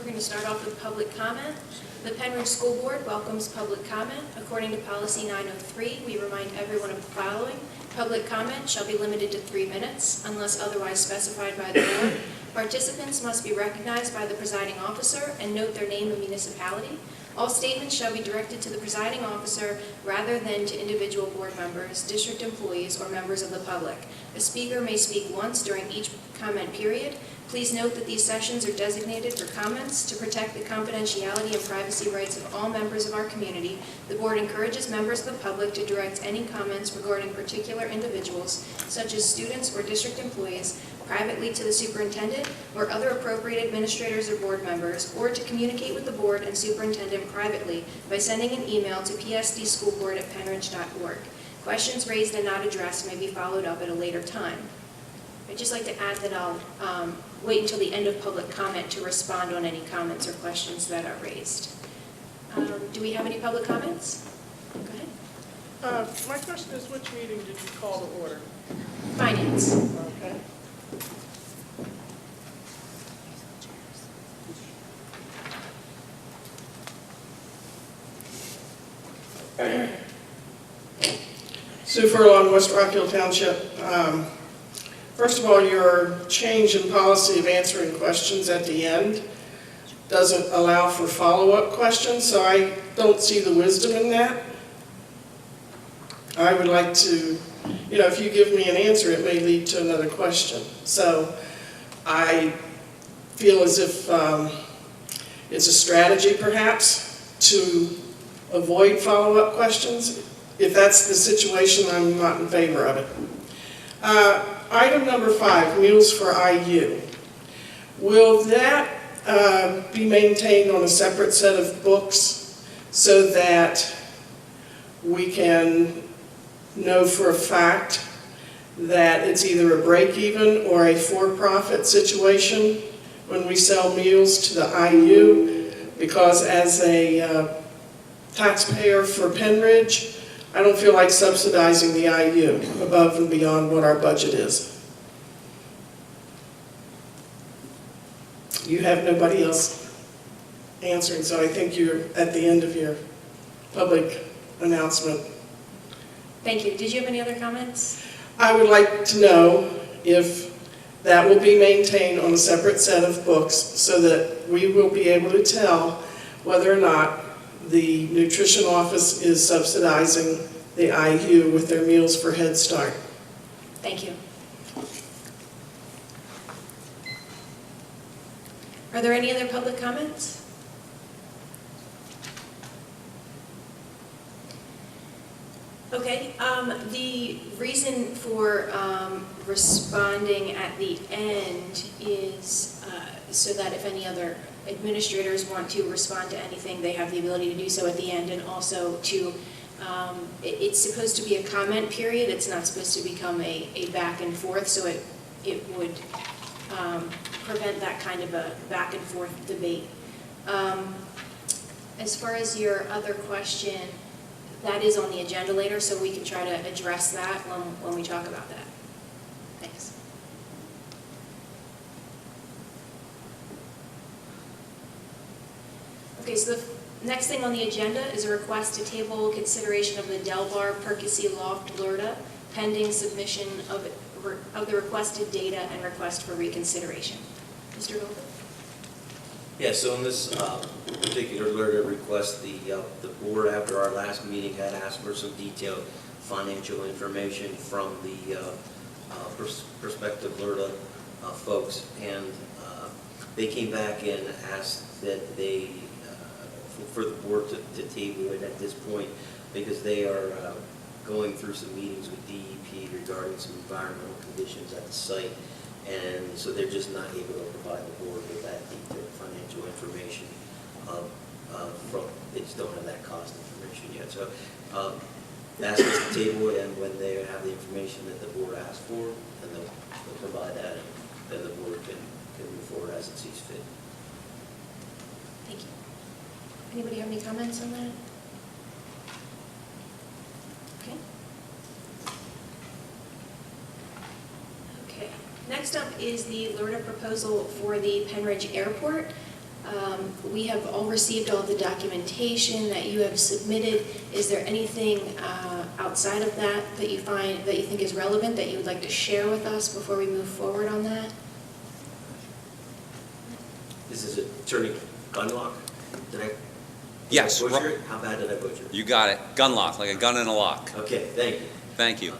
We're going to start off with public comment. The Pennridge School Board welcomes public comment. According to Policy 903, we remind everyone of the following. Public comment shall be limited to 3 minutes unless otherwise specified by the board. Participants must be recognized by the presiding officer and note their name and municipality. All statements shall be directed to the presiding officer rather than to individual board members, district employees, or members of the public. A speaker may speak once during each comment period. Please note that these sessions are designated for comments to protect the confidentiality and privacy rights of all members of our community. The board encourages members of the public to direct any comments regarding particular individuals, such as students or district employees, privately to the superintendent or other appropriate administrators or board members, or to communicate with the board and superintendent privately by sending an email to psdschoolboard@pennridge.org. Questions raised and not addressed may be followed up at a later time. I'd just like to add that I'll wait until the end of public comment to respond on any comments or questions that are raised. Do we have any public comments? Go ahead. My question is, which meeting did you call to order? Finance. Okay. Sue Furlong, West Rock Hill Township. First of all, your change in policy of answering questions at the end doesn't allow for follow-up questions, so I don't see the wisdom in that. I would like to, if you give me an answer, it may lead to another question. So I feel as if it's a strategy, perhaps, to avoid follow-up questions. If that's the situation, I'm not in favor of it. Item number 5, Meals for IU. Will that be maintained on a separate set of books so that we can know for a fact that it's either a break-even or a for-profit situation when we sell meals to the IU? Because as a taxpayer for Pennridge, I don't feel like subsidizing the IU above and beyond what our budget is. You have nobody else answering, so I think you're at the end of your public announcement. Thank you. Did you have any other comments? I would like to know if that will be maintained on a separate set of books so that we will be able to tell whether or not the nutrition office is subsidizing the IU with their Meals for Head Start. Thank you. Are there any other public comments? Okay, the reason for responding at the end is so that if any other administrators want to respond to anything, they have the ability to do so at the end, and also to, it's supposed to be a comment period, it's not supposed to become a back and forth, so it would prevent that kind of a back and forth debate. As far as your other question, that is on the agenda later, so we can try to address that when we talk about that. Thanks. Okay, so the next thing on the agenda is a request to table consideration of the Del Bar Percy Loft LERTA pending submission of the requested data and request for reconsideration. Mr. Goldberg? Yeah, so in this particular LERTA request, the board, after our last meeting, had asked for some detailed financial information from the prospective LERTA folks, and they came back and asked that they, for the board to table it at this point, because they are going through some meetings with DEP regarding some environmental conditions at the site, and so they're just not able to provide the board with that detailed financial information. They just don't have that cost information yet. So ask us to table it, and when they have the information that the board asked for, then they'll provide that, and then the board can move forward as it sees fit. Thank you. Anybody have any comments on that? Okay. Okay. Next up is the LERTA proposal for the Pennridge Airport. We have all received all the documentation that you have submitted. Is there anything outside of that that you think is relevant that you would like to share with us before we move forward on that? This is Attorney Gunlock? Did I Yes. butcher it? How bad did I butcher it? You got it. Gun lock, like a gun in a lock. Okay, thank you. Thank you.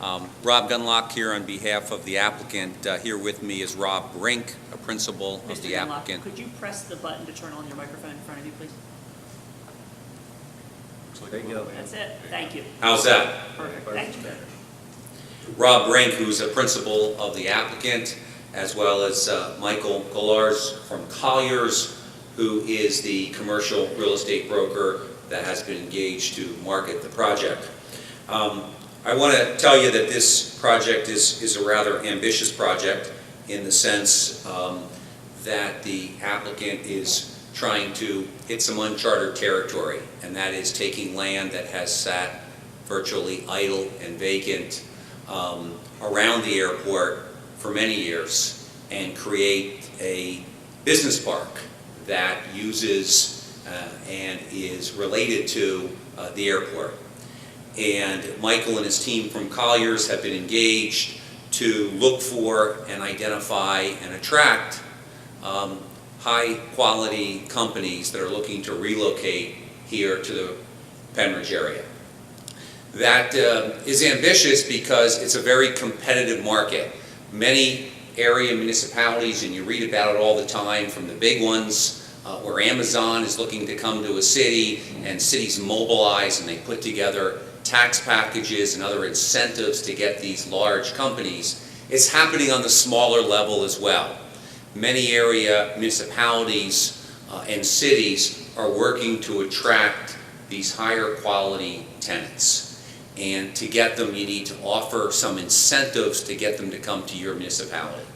Rob Gunlock here on behalf of the applicant. Here with me is Rob Brink, a principal of Mr. the Dunlop, applicant. could you press the button to turn on your microphone in front of you, please? There you go. That's it. Thank you. How's that? Perfect. Thank you. Rob Brink, who's a principal of the applicant, as well as Michael Golars from Colliers, who is the commercial real estate broker that has been engaged to market the project. I want to tell you that this project is a rather ambitious project in the sense that the applicant is trying to hit some uncharted territory, and that is taking land that has sat virtually idle and vacant around the airport for many years and create a business park that uses and is related to the airport. And Michael and his team from Colliers have been engaged to look for and identify and attract high-quality companies that are looking to relocate here to the Pennridge area. That is ambitious because it's a very competitive market. Many area municipalities, and you read about it all the time, from the big ones where Amazon is looking to come to a city and cities mobilize and they put together tax packages and other incentives to get these large companies. It's happening on the smaller level as well. Many area municipalities and cities are working to attract these higher quality tenants. And to get them, you need to offer some incentives to get them to come to your municipality.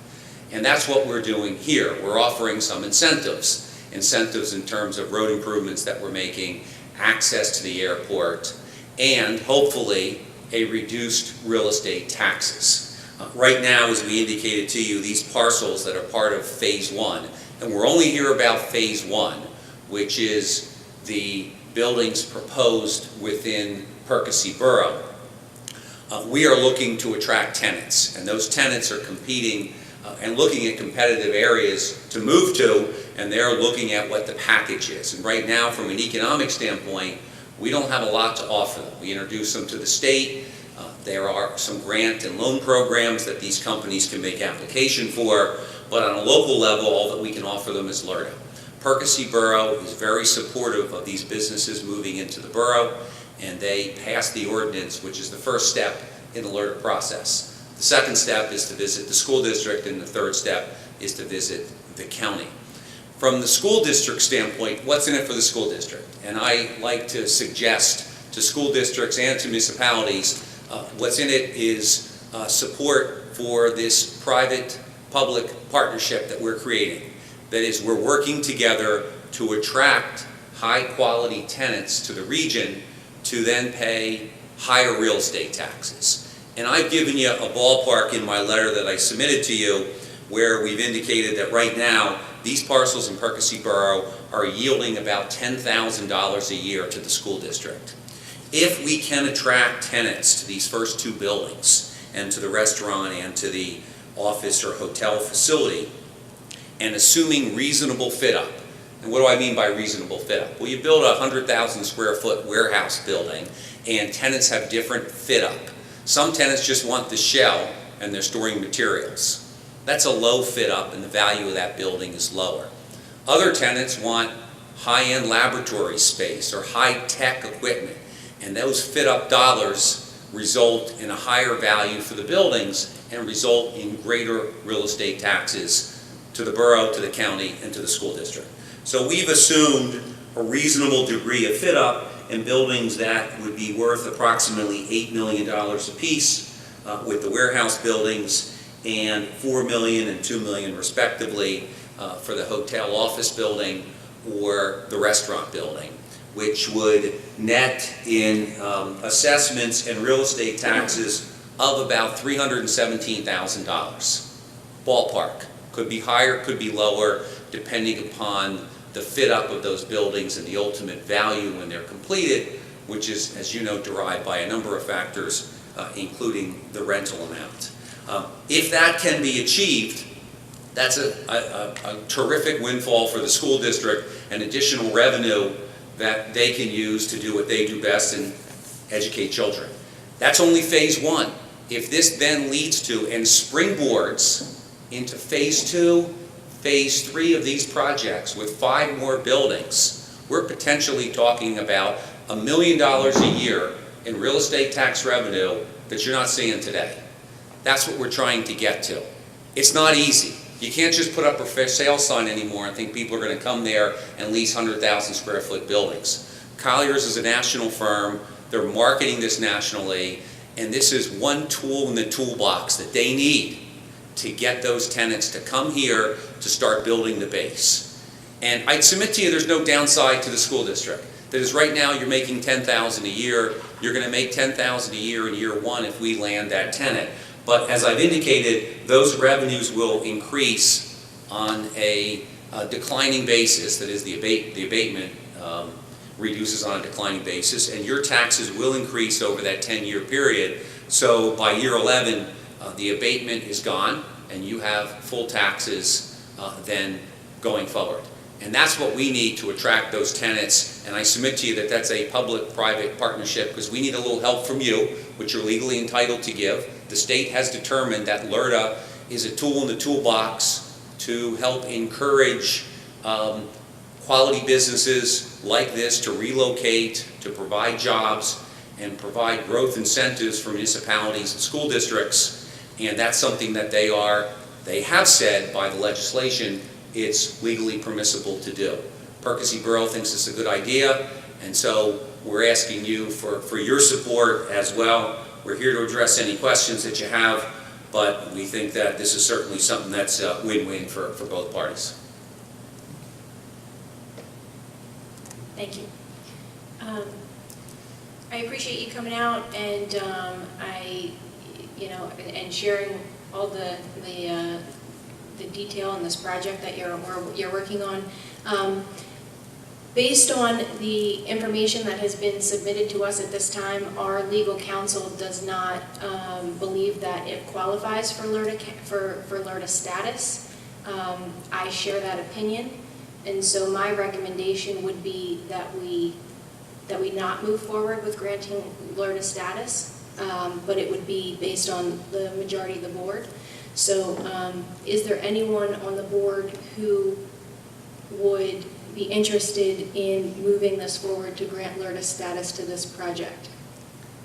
And that's what we're doing here. We're offering some incentives. Incentives in terms of road improvements that we're making, access to the airport, and hopefully a reduced real estate taxes. Right now, as we indicated to you, these parcels that are part of Phase 1, and we're only here about Phase 1, which is the buildings proposed within Percy Borough. We are looking to attract tenants, and those tenants are competing and looking at competitive areas to move to, and they're looking at what the package is. And right now, from an economic standpoint, we don't have a lot to offer them. We introduce them to the state. There are some grant and loan programs that these companies can make application for, but on a local level, all that we can offer them is LERTA. Percy Borough is very supportive of these businesses moving into the borough, and they passed the ordinance, which is the first step in the LERTA process. The second step is to visit the school district, and the third step is to visit the county. From the school district standpoint, what's in it for the school district? And I like to suggest to school districts and to municipalities, what's in it is support for this private-public partnership that we're creating. That is, we're working together to attract high-quality tenants to the region to then pay higher real estate taxes. And I've given you a ballpark in my letter that I submitted to you where we've indicated that right now these parcels in Percy Borough are yielding about $10,000 a year to the school district. If we can attract tenants to these first two buildings and to the restaurant and to the office or hotel facility, and assuming reasonable fit-up, and what do I mean by reasonable fit-up? Well, you build a 100,000 square foot warehouse building and tenants have different fit-up. Some tenants just want the shell and they're storing materials. That's a low fit-up and the value of that building is lower. Other tenants want high-end laboratory space or high-tech equipment, and those fit-up dollars result in a higher value for the buildings and result in greater real estate taxes to the borough, to the county, and to the school district. So we've assumed a reasonable degree of fit-up in buildings that would be worth approximately $8 million apiece with the warehouse buildings, and $4 million and $2 million respectively for the hotel office building or the restaurant building, which would net in assessments and real estate taxes of about $317,000. Ballpark. Could be higher, could be lower, depending upon the fit up of those buildings and the ultimate value when they're completed, which is, as you know, derived by a number of factors, including the rental amount. If that can be achieved, that's a terrific windfall for the school district, and additional revenue that they can use to do what they do best and educate children. That's only phase one. If this then leads to and springboards into phase 2, phase 3 of these projects with 5 more buildings, we're potentially talking about $1 million a year in real estate tax revenue that you're not seeing today. That's what we're trying to get to. It's not easy. You can't just put up a for sale sign anymore and think people are going to come there and lease 100,000 square foot buildings. Colliers is a national firm. They're marketing this nationally, and this is one tool in the toolbox that they need to get those tenants to come here to start building the base. And I'd submit to you there's no downside to the school district. That is, right now you're making $10,000 a year. You're going to make $10,000 a year in year 1 if we land that tenant. But as I've indicated, those revenues will increase on a declining basis. That is, the abatement reduces on a declining basis, and your taxes will increase over that 10-year period. So by year 11, the abatement is gone, and you have full taxes then going forward. And that's what we need to attract those tenants. And I submit to you that that's a public-private partnership, because we need a little help from you, which you're legally entitled to give. The state has determined that LERTA is a tool in the toolbox to help encourage quality businesses like this to relocate, to provide jobs, and provide growth incentives for municipalities and school districts. And that's something that they have said by the legislation it's legally permissible to do. Percy Borough thinks it's a good idea, and so we're asking you for your support as well. We're here to address any questions that you have, but we think that this is certainly something that's a win-win for both parties. Thank you. I appreciate you coming out and and sharing all the detail in this project that you're working on. Based on the information that has been submitted to us at this time, our legal counsel does not believe that it qualifies for LERTA status. I share that opinion, and so my recommendation would be that we not move forward with granting LERTA status, but it would be based on the majority of the board. So is there anyone on the board who would be interested in moving this forward to grant LERTA status to this project?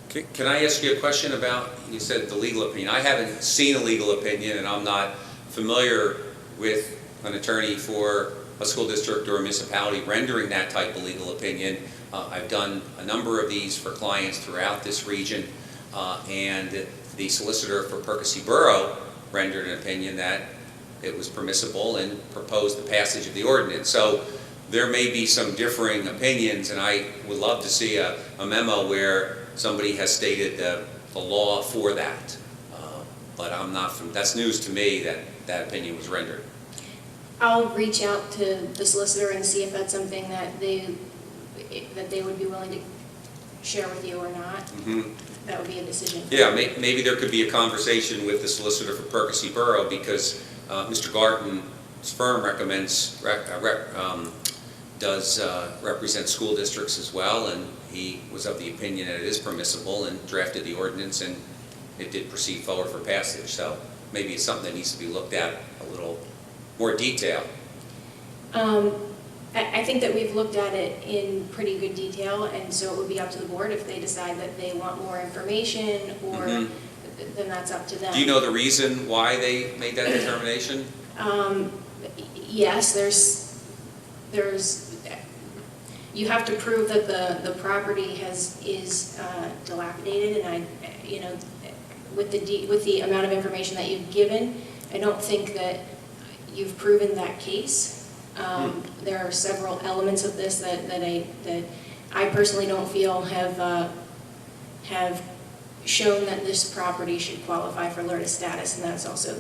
Can I ask you a question about, you said the legal opinion. I haven't seen a legal opinion, and I'm not familiar with an attorney for a school district or a municipality rendering that type of legal opinion. I've done a number of these for clients throughout this region, and the solicitor for Percy Borough rendered an opinion that it was permissible and proposed the passage of the ordinance. So there may be some differing opinions, and I would love to see a memo where somebody has stated the law for that. But I'm not that's news to me that that opinion was rendered. I'll reach out to the solicitor and see if that's something that they would be willing to share with you or not. Mm-hmm. That would be a decision. Yeah, maybe there could be a conversation with the solicitor for Percy Borough, because Mr. Garton's firm does represent school districts as well, and he was of the opinion that it is permissible and drafted the ordinance, and it did proceed forward for passage. So maybe it's something that needs to be looked at a little more detail. I think that we've looked at it in pretty good detail, and so it would be up to the board if they decide that they want more information, or then that's up to them. Do you know the reason why they made that determination? Yes, you have to prove that the property is dilapidated, and with the amount of information that you've given, I don't think that you've proven that case. There are several elements of this that I personally don't feel have shown that this property should qualify for LERTA status, and that's also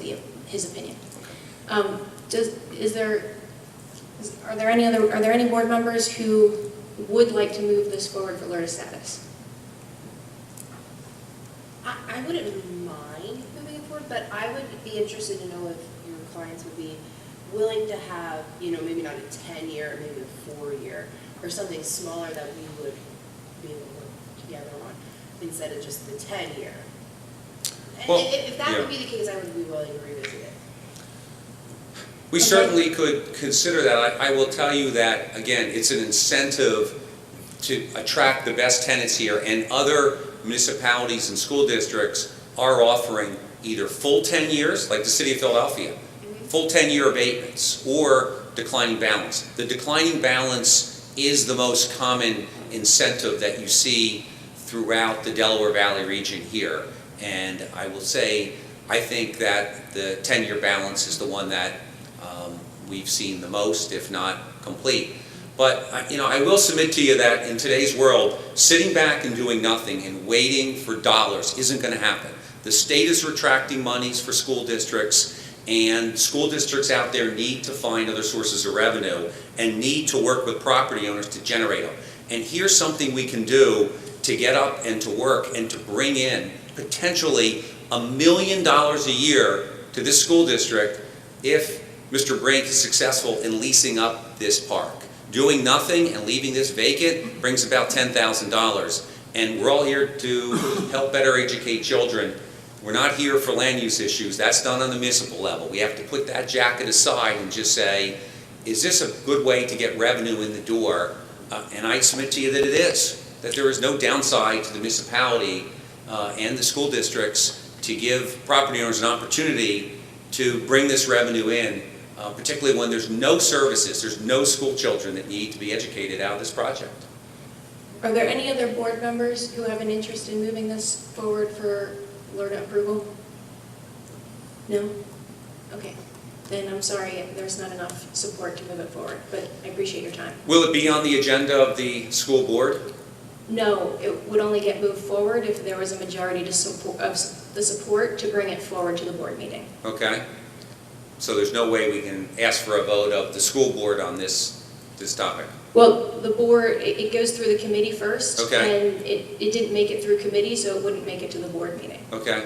his opinion. Are there any board members who would like to move this forward for LERTA status? I wouldn't mind moving it forward, but I would be interested to know if your clients would be willing to have, maybe not a 10-year, maybe a 4-year, or something smaller that we would be able to work together on, instead of just the 10-year. Well, If that would yeah. be the case, I would be willing to revisit it. We certainly could consider that. I will tell you that, again, it's an incentive to attract the best tenants here, and other municipalities and school districts are offering either full 10 years, like the city of Philadelphia, full 10-year abatements, or declining balance. The declining balance is the most common incentive that you see throughout the Delaware Valley region here. And I will say, I think that the 10-year balance is the one that we've seen the most, if not complete. But I will submit to you that in today's world, sitting back and doing nothing and waiting for dollars isn't going to happen. The state is retracting monies for school districts, and school districts out there need to find other sources of revenue and need to work with property owners to generate them. And here's something we can do to get up and to work and to bring in potentially $1 million a year to this school district if Mr. Brink is successful in leasing up this park. Doing nothing and leaving this vacant brings about $10,000. And we're all here to help better educate children. We're not here for land use issues. That's done on the municipal level. We have to put that jacket aside and just say, is this a good way to get revenue in the door? And I submit to you that it is, that there is no downside to the municipality and the school districts to give property owners an opportunity to bring this revenue in, particularly when there's no services, there's no school children that need to be educated out of this project. Are there any other board members who have an interest in moving this forward for LERTA approval? No? Okay. Then I'm sorry, there's not enough support to move it forward, but I appreciate your time. Will it be on the agenda of the school board? No, it would only get moved forward if there was a majority to support, of the support to bring it forward to the board meeting. Okay. So there's no way we can ask for a vote of the school board on this topic? Well, the board, it goes through the committee first. Okay. And it didn't make it through committee, so it wouldn't make it to the board meeting. Okay.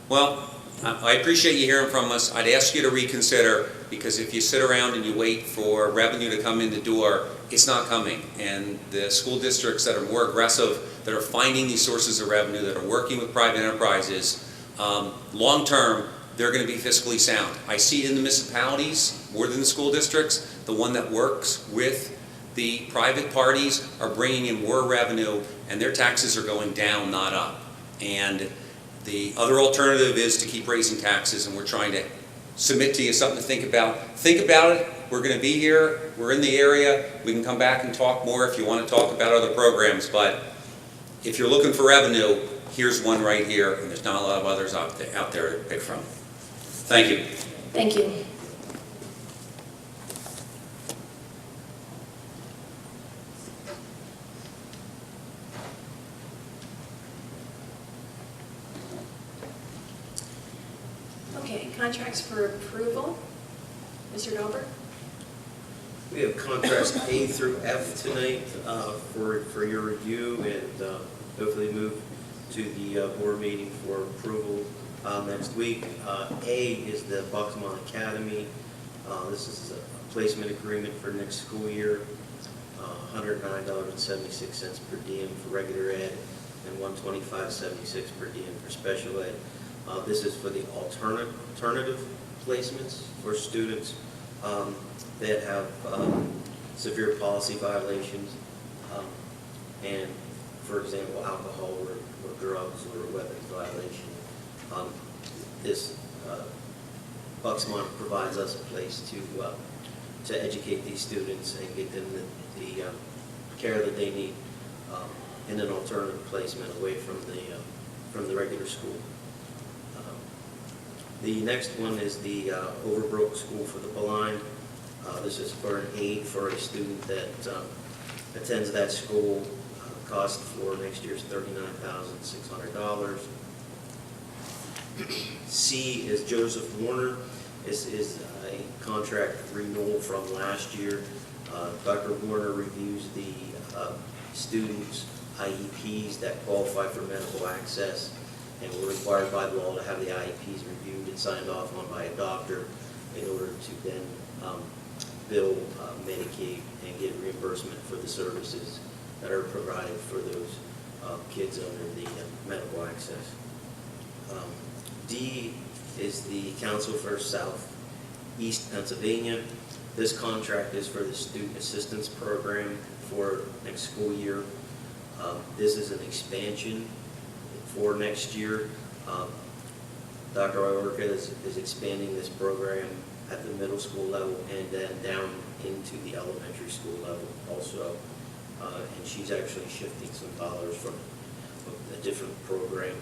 Well, I appreciate you hearing from us. I'd ask you to reconsider, because if you sit around and you wait for revenue to come in the door, it's not coming. And the school districts that are more aggressive, that are finding these sources of revenue, that are working with private enterprises, long-term, they're going to be fiscally sound. I see it in the municipalities more than the school districts. The one that works with the private parties are bringing in more revenue, and their taxes are going down, not up. And the other alternative is to keep raising taxes, and we're trying to submit to you something to think about. Think about it. We're going to be here. We're in the area. We can come back and talk more if you want to talk about other programs. But if you're looking for revenue, here's one right here, and there's not a lot of others out there to pick from. Thank you. Thank you. Okay, contracts for approval. Mr. Dahlberg? We have contracts A through F tonight for your review, and hopefully move to the board meeting for approval next week. A is the Buxmont Academy. This is a placement agreement for next school year, $109.76 per diem for regular ed, and $125.76 per diem for special ed. This is for the alternative placements for students that have severe policy violations, and, for example, alcohol or drugs or weapons violation. This Buxmont provides us a place to educate these students and get them the care that they need in an alternative placement away from the regular school. The next one is the Overbrook School for the Blind. This is for an aid for a student that attends that school. Cost for next year is $39,600. C is Joseph Warner. This is a contract renewal from last year. Dr. Warner reviews the students' IEPs that qualify for medical access, and we're required by law to have the IEPs reviewed and signed off on by a doctor in order to then bill Medicaid and get reimbursement for the services that are provided for those kids under the medical access. D is the Council for Southeast Pennsylvania. This contract is for the Student Assistance Program for next school year. This is an expansion for next year. Dr. Iorka is expanding this program at the middle school level and then down into the elementary school level also. And she's actually shifting some dollars from a different program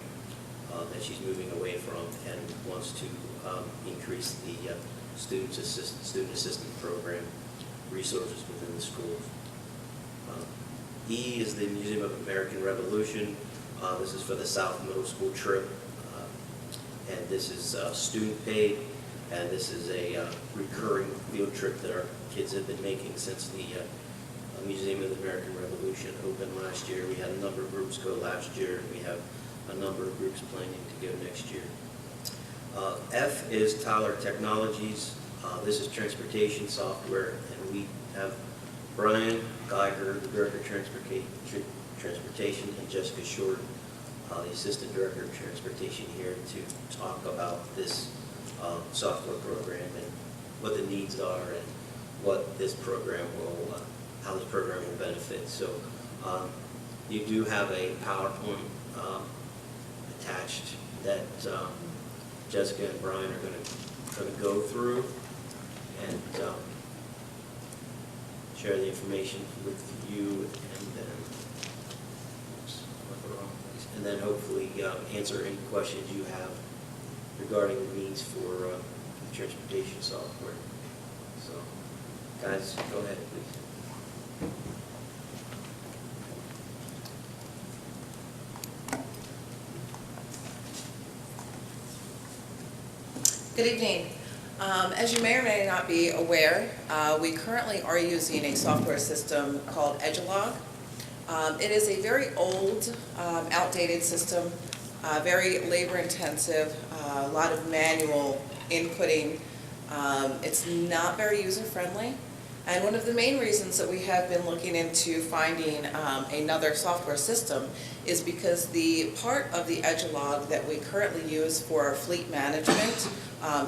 that she's moving away from and wants to increase the student assistant program resources within the schools. E is the Museum of American Revolution. This is for the South Middle School trip, and this is student paid, and this is a recurring field trip that our kids have been making since the Museum of the American Revolution opened last year. We had a number of groups go last year, and we have a number of groups planning to go next year. F is Tyler Technologies. This is transportation software, and we have Brian Geiger, the Director of Transportation, and Jessica Short, the Assistant Director of Transportation, here to talk about this software program and what the needs are and what this program will, how this program will benefit. So you do have a PowerPoint attached that Jessica and Brian are going to go through and share the information with you, and then hopefully answer any questions you have regarding the needs for the transportation software. So, guys, go ahead, please. Good evening. As you may or may not be aware, we currently are using a software system called Edgelog. It is a very old, outdated system, very labor intensive, a lot of manual inputting. It's not very user friendly. And one of the main reasons that we have been looking into finding another software system is because the part of the Edgelog that we currently use for our fleet management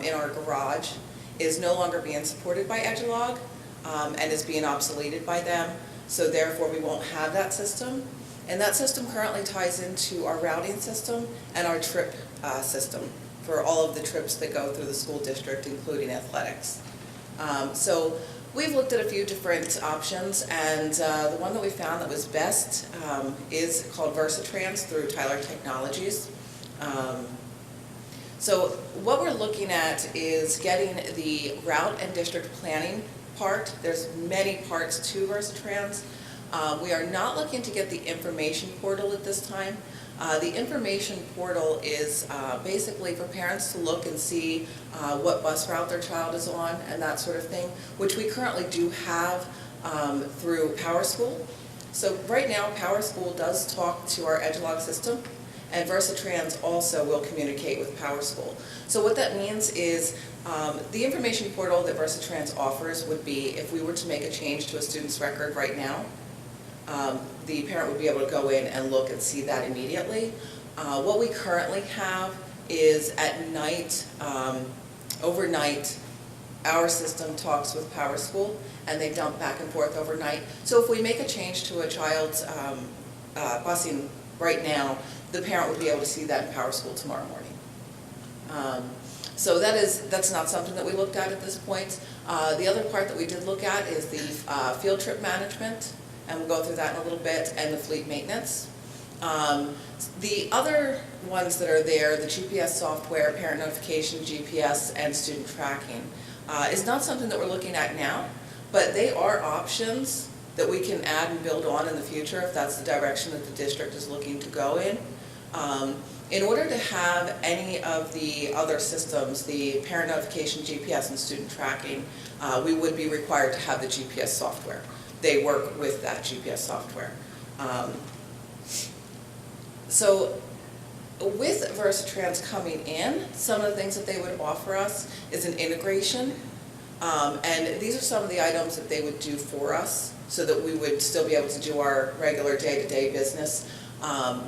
in our garage is no longer being supported by Edgelog and is being obsoleted by them. So therefore we won't have that system. And that system currently ties into our routing system and our trip system for all of the trips that go through the school district, including athletics. So we've looked at a few different options, and the one that we found that was best is called Versatrans through Tyler Technologies. So what we're looking at is getting the route and district planning part. There's many parts to Versatrans. We are not looking to get the information portal at this time. The information portal is basically for parents to look and see what bus route their child is on and that sort of thing, which we currently do have through PowerSchool. So right now, PowerSchool does talk to our Edgelog system, and Versatrans also will communicate with PowerSchool. So what that means is the information portal that Versatrans offers would be if we were to make a change to a student's record right now, the parent would be able to go in and look and see that immediately. What we currently have is at night, overnight, our system talks with PowerSchool and they dump back and forth overnight. So if we make a change to a child's busing right now, the parent would be able to see that in PowerSchool tomorrow morning. So that's not something that we looked at this point. The other part that we did look at is the field trip management, and we'll go through that in a little bit, and the fleet maintenance. The other ones that are there, the GPS software, parent notification, GPS, and student tracking, is not something that we're looking at now, but they are options that we can add and build on in the future if that's the direction that the district is looking to go in. In order to have any of the other systems, the parent notification, GPS, and student tracking, we would be required to have the GPS software. They work with that GPS software. So with Versatrans coming in, some of the things that they would offer us is an integration. And these are some of the items that they would do for us so that we would still be able to do our regular day-to-day business.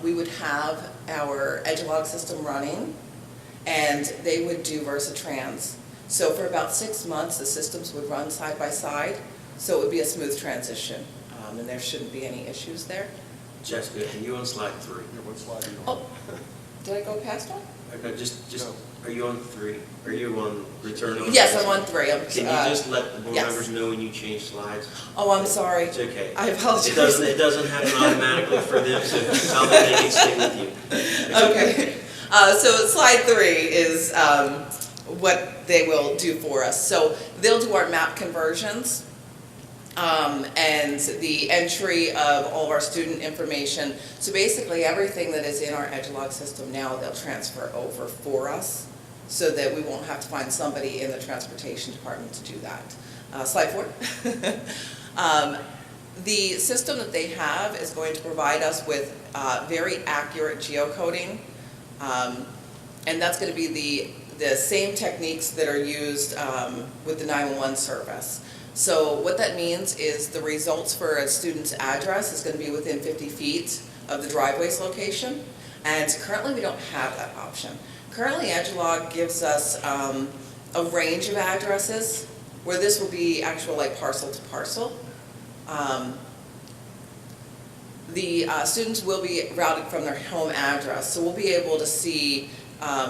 We would have our Edgelog system running, and they would do Versatrans. So for about 6 months, the systems would run side by side, so it would be a smooth transition, and there shouldn't be any issues there. Jessica, are you on slide 3? What slide are you on? Oh, did I go past one? Okay, just, No. are you on 3? Are you on return on? Yes, I'm on 3. Can you just let the board yes. members know when you change slides? Oh, I'm sorry. It's okay. I apologize. It doesn't happen automatically for them, so tell them they can stay with you. It's Okay, so slide 3 is what they will do for us. So they'll do our map conversions and the entry of all of our student information. So basically everything that is in our Edgelog system now, they'll transfer over for us so that we won't have to find somebody in the transportation department to do that. Slide 4. The system that they have is going to provide us with very accurate geocoding, and that's going to be the same techniques that are used with the 911 service. So what that means is the results for a student's address is going to be within 50 feet of the driveway's location, and currently we don't have that option. Currently Edgelog gives us a range of addresses where this will be actual like parcel to parcel. The students will be routed from their home address, so we'll be able to see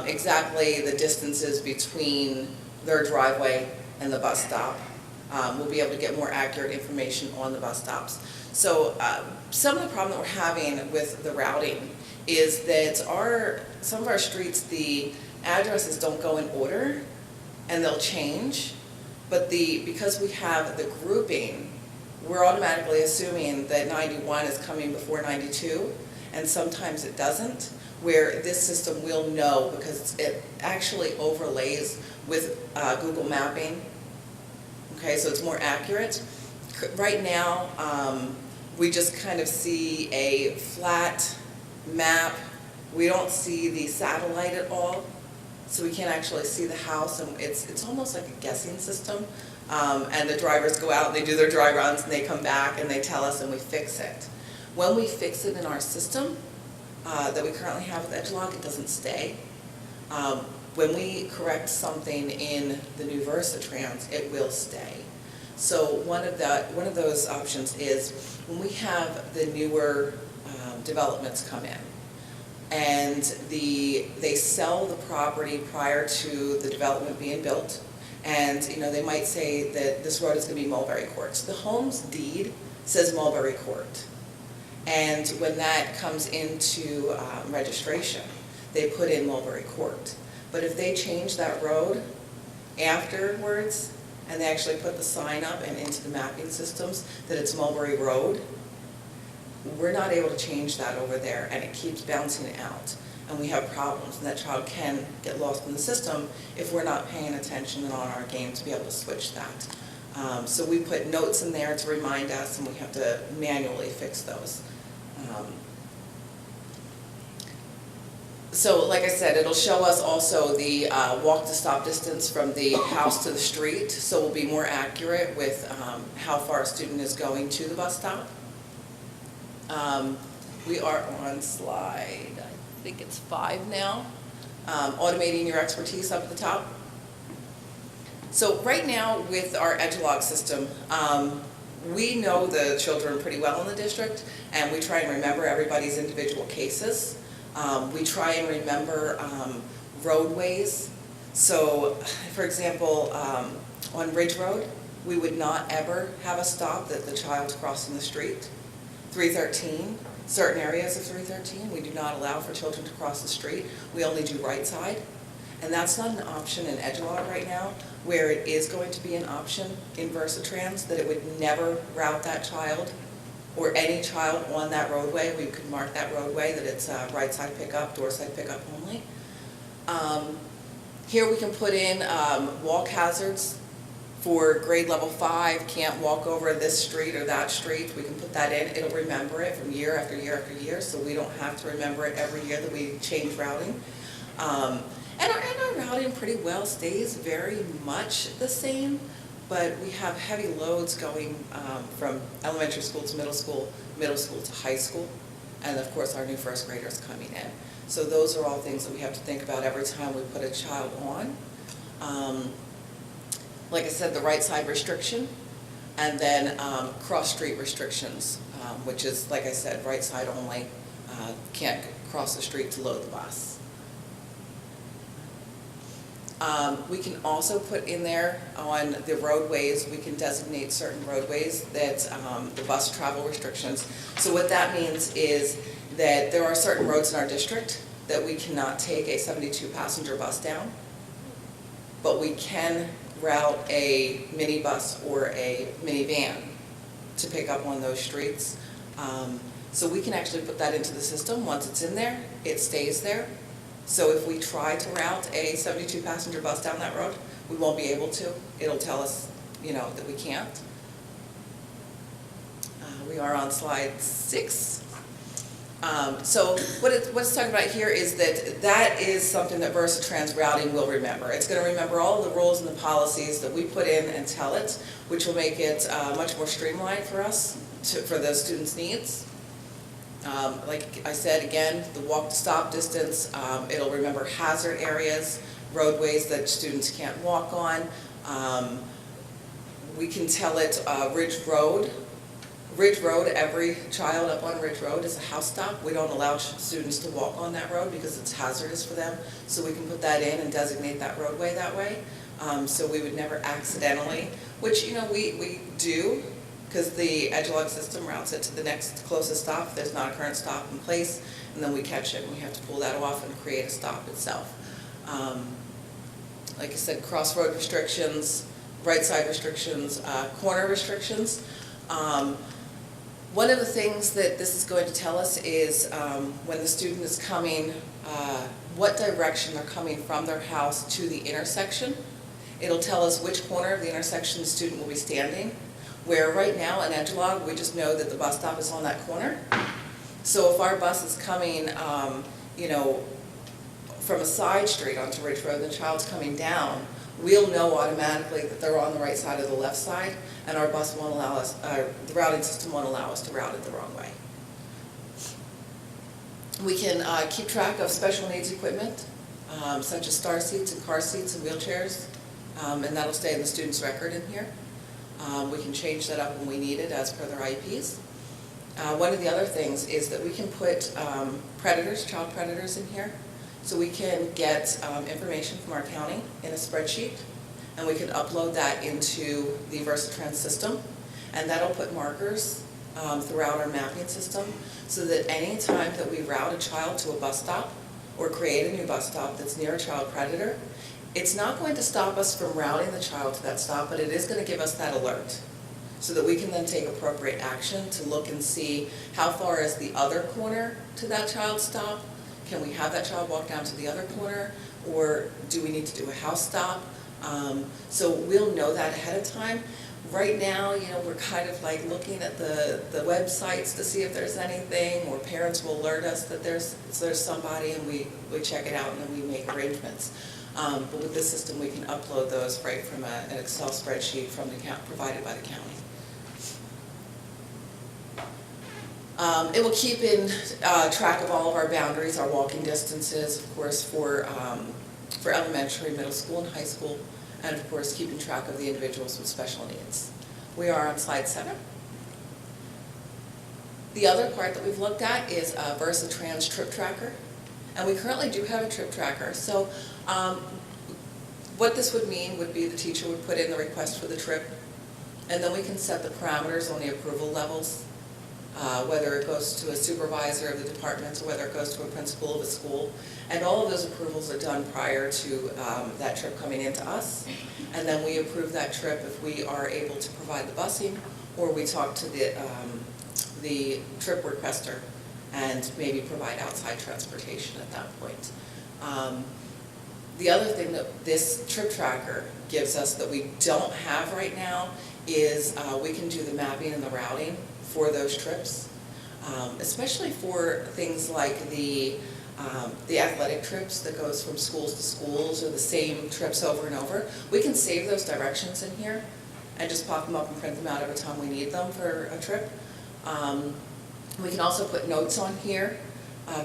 exactly the distances between their driveway and the bus stop. We'll be able to get more accurate information on the bus stops. So some of the problem that we're having with the routing is that some of our streets, the addresses don't go in order and they'll change, but because we have the grouping, we're automatically assuming that 91 is coming before 92, and sometimes it doesn't, where this system will know because it actually overlays with Google Mapping. Okay, so it's more accurate. Right now, we just kind of see a flat map. We don't see the satellite at all, so we can't actually see the house, and it's almost like a guessing system. And the drivers go out and they do their dry runs and they come back and they tell us and we fix it. When we fix it in our system that we currently have with Edgelog, it doesn't stay. When we correct something in the new Versatrans, it will stay. So one of those options is when we have the newer developments come in and they sell the property prior to the development being built, and they might say that this road is going to be Mulberry Court. So the home's deed says Mulberry Court, and when that comes into registration, they put in Mulberry Court. But if they change that road afterwards, and they actually put the sign up and into the mapping systems that it's Mulberry Road, we're not able to change that over there, and it keeps bouncing out. And we have problems, and that child can get lost in the system if we're not paying attention and on our game to be able to switch that. So we put notes in there to remind us, and we have to manually fix those. So like I said, it'll show us also the walk to stop distance from the house to the street, so we'll be more accurate with how far a student is going to the bus stop. We are on slide, I think it's 5 now, automating your expertise up at the top. So right now with our Edgelog system, we know the children pretty well in the district, and we try and remember everybody's individual cases. We try and remember roadways. So, for example, on Ridge Road, we would not ever have a stop that the child's crossing the street. 313, certain areas of 313, we do not allow for children to cross the street. We only do right side. And that's not an option in Edgelog right now, where it is going to be an option in Versatrans, that it would never route that child or any child on that roadway, we could mark that roadway that it's right side pickup, door side pickup only. Here we can put in walk hazards for grade level 5, can't walk over this street or that street. We can put that in, it'll remember it from year after year after year, so we don't have to remember it every year that we change routing. And our routing pretty well stays very much the same, but we have heavy loads going from elementary school to middle school to high school, and of course our new first graders coming in. So those are all things that we have to think about every time we put a child on. Like I said, the right side restriction, and then cross-street restrictions, which is, like I said, right side only, can't cross the street to load the bus. We can also put in there on the roadways, we can designate certain roadways that the bus travel restrictions. So what that means is that there are certain roads in our district that we cannot take a 72-passenger bus down, but we can route a minibus or a minivan to pick up on those streets. So we can actually put that into the system. Once it's in there, it stays there. So if we try to route a 72-passenger bus down that road, we won't be able to. It'll tell us, that we can't. We are on slide 6. So what it's talking about here is that is something that Versatrans routing will remember. It's going to remember all of the rules and the policies that we put in and tell it, which will make it much more streamlined for us, for the students' needs. Like I said, again, the walk-to-stop distance, it'll remember hazard areas, roadways that students can't walk on. We can tell it Ridge Road. Ridge Road, every child up on Ridge Road is a house stop. We don't allow students to walk on that road because it's hazardous for them. So we can put that in and designate that roadway that way. So we would never accidentally, which, we do, because the Edgelog system routes it to the next closest stop. If there's not a current stop in place, and then we catch it, and we have to pull that off and create a stop itself. Like I said, crossroad restrictions, right side restrictions, corner restrictions. One of the things that this is going to tell us is when the student is coming, what direction they're coming from their house to the intersection. It'll tell us which corner of the intersection the student will be standing. Where right now in Edgelog, we just know that the bus stop is on that corner. So if our bus is coming, from a side street onto Ridge Road, and the child's coming down, we'll know automatically that they're on the right side or the left side, and our bus won't allow us, the routing system won't allow us to route it the wrong way. We can keep track of special needs equipment, such as star seats and car seats and wheelchairs, and that'll stay in the student's record in here. We can change that up when we need it as per their IEPs. One of the other things is that we can put predators, child predators in here. So we can get information from our county in a spreadsheet, and we can upload that into the Versatrans system, and that'll put markers throughout our mapping system so that any time that we route a child to a bus stop or create a new bus stop that's near a child predator, it's not going to stop us from routing the child to that stop, but it is going to give us that alert so that we can then take appropriate action to look and see how far is the other corner to that child's stop. Can we have that child walk down to the other corner, or do we need to do a house stop? So we'll know that ahead of time. Right now, we're kind of like looking at the websites to see if there's anything, or parents will alert us that there's somebody, and we check it out and then we make arrangements. But with this system, we can upload those right from an Excel spreadsheet from the provided by the county. It will keep in track of all of our boundaries, our walking distances, of course, for elementary, middle school, and high school, and of course, keeping track of the individuals with special needs. We are on slide 7. The other part that we've looked at is a Versatrans trip tracker, and we currently do have a trip tracker. So what this would mean would be the teacher would put in the request for the trip, and then we can set the parameters on the approval levels. Whether it goes to a supervisor of the department or whether it goes to a principal of a school. And all of those approvals are done prior to that trip coming into us. And then we approve that trip if we are able to provide the busing, or we talk to the the trip requester and maybe provide outside transportation at that point. The other thing that this trip tracker gives us that we don't have right now is we can do the mapping and the routing for those trips, especially for things like the athletic trips that goes from schools to schools, or the same trips over and over. We can save those directions in here and just pop them up and print them out every time we need them for a trip. We can also put notes on here.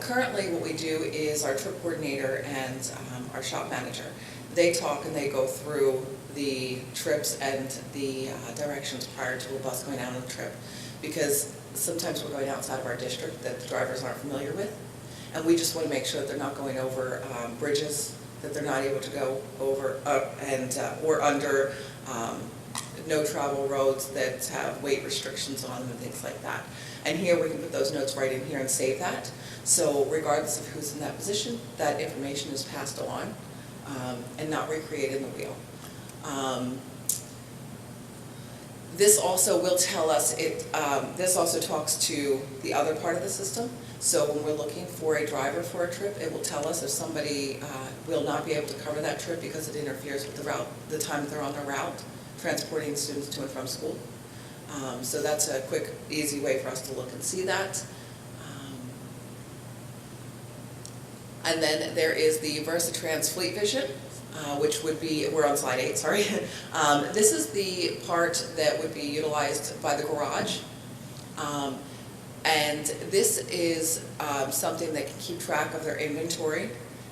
Currently what we do is our trip coordinator and our shop manager, they talk and they go through the trips and the directions prior to a bus going out on a trip, because sometimes we're going outside of our district that the drivers aren't familiar with, and we just want to make sure that they're not going over bridges that they're not able to go over or under no travel roads that have weight restrictions on them and things like that. And here we can put those notes right in here and save that. So regardless of who's in that position, that information is passed on and not recreated in the wheel. This also will tell us, this also talks to the other part of the system. So when we're looking for a driver for a trip, it will tell us if somebody will not be able to cover that trip because it interferes with the route, the time that they're on their route, transporting students to and from school. So that's a quick, easy way for us to look and see that. And then there is the VersaTrans Fleet Vision, which would be, we're on slide 8, sorry. This is the part that would be utilized by the garage. And this is something that can keep track of their inventory,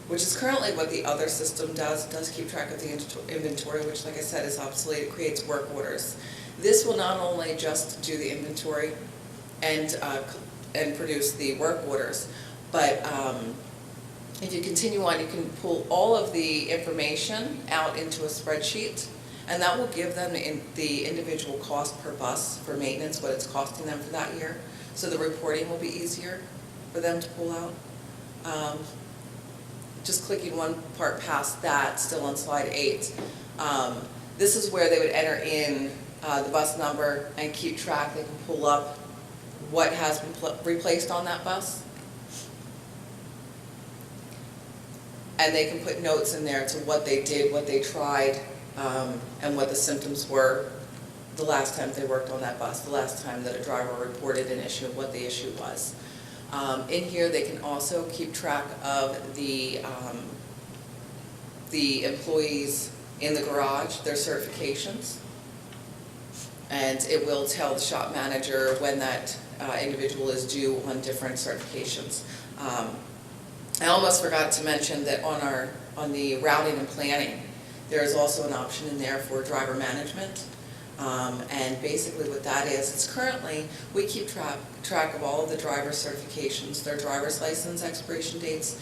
which is currently what the other system does. It does keep track of the inventory, which, like I said, is obsolete. It creates work orders. This will not only just do the inventory and produce the work orders, but if you continue on, you can pull all of the information out into a spreadsheet, and that will give them the individual cost per bus for maintenance, what it's costing them for that year. So the reporting will be easier for them to pull out. Just clicking one part past that, still on slide 8, this is where they would enter in the bus number and keep track. They can pull up what has been replaced on that bus. And they can put notes in there to what they did, what they tried, and what the symptoms were the last time they worked on that bus, the last time that a driver reported an issue, what the issue was. In here, they can also keep track of the employees in the garage, their certifications. And it will tell the shop manager when that individual is due on different certifications. I almost forgot to mention that on the routing and planning, there is also an option in there for driver management. And basically what that is, it's currently, we keep track of all of the driver certifications, their driver's license expiration dates,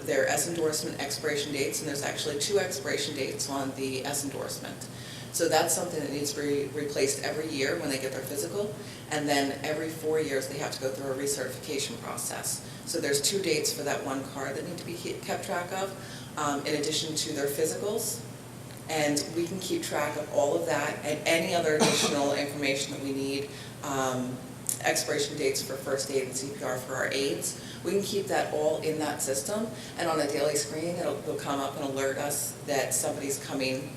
their S endorsement expiration dates, and there's actually 2 expiration dates on the S endorsement. So that's something that needs to be replaced every year when they get their physical, and then every 4 years they have to go through a recertification process. So there's 2 dates for that one car that need to be kept track of, in addition to their physicals. And we can keep track of all of that and any other additional information that we need, expiration dates for first aid and CPR for our aides. We can keep that all in that system, and on a daily screen it'll come up and alert us that somebody's coming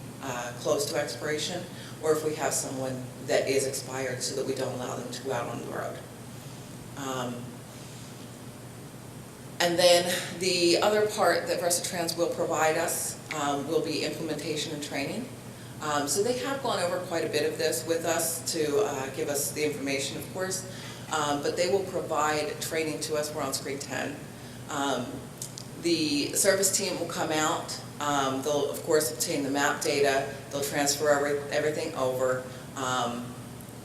close to expiration, or if we have someone that is expired, so that we don't allow them to go out on the road. And then the other part that VersaTrans will provide us will be implementation and training. So they have gone over quite a bit of this with us to give us the information, of course, but they will provide training to us. We're on screen 10. The service team will come out. They'll, of course, obtain the map data. They'll transfer everything over,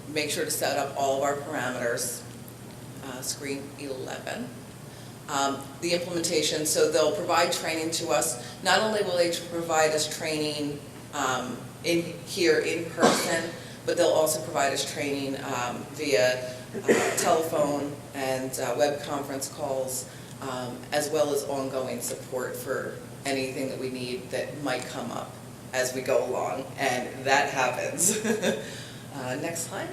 make sure to set up all of our parameters. Screen 11. The implementation, so they'll provide training to us. Not only will they provide us training here in person, but they'll also provide us training via telephone and web conference calls, as well as ongoing support for anything that we need that might come up as we go along, and that happens. Next slide.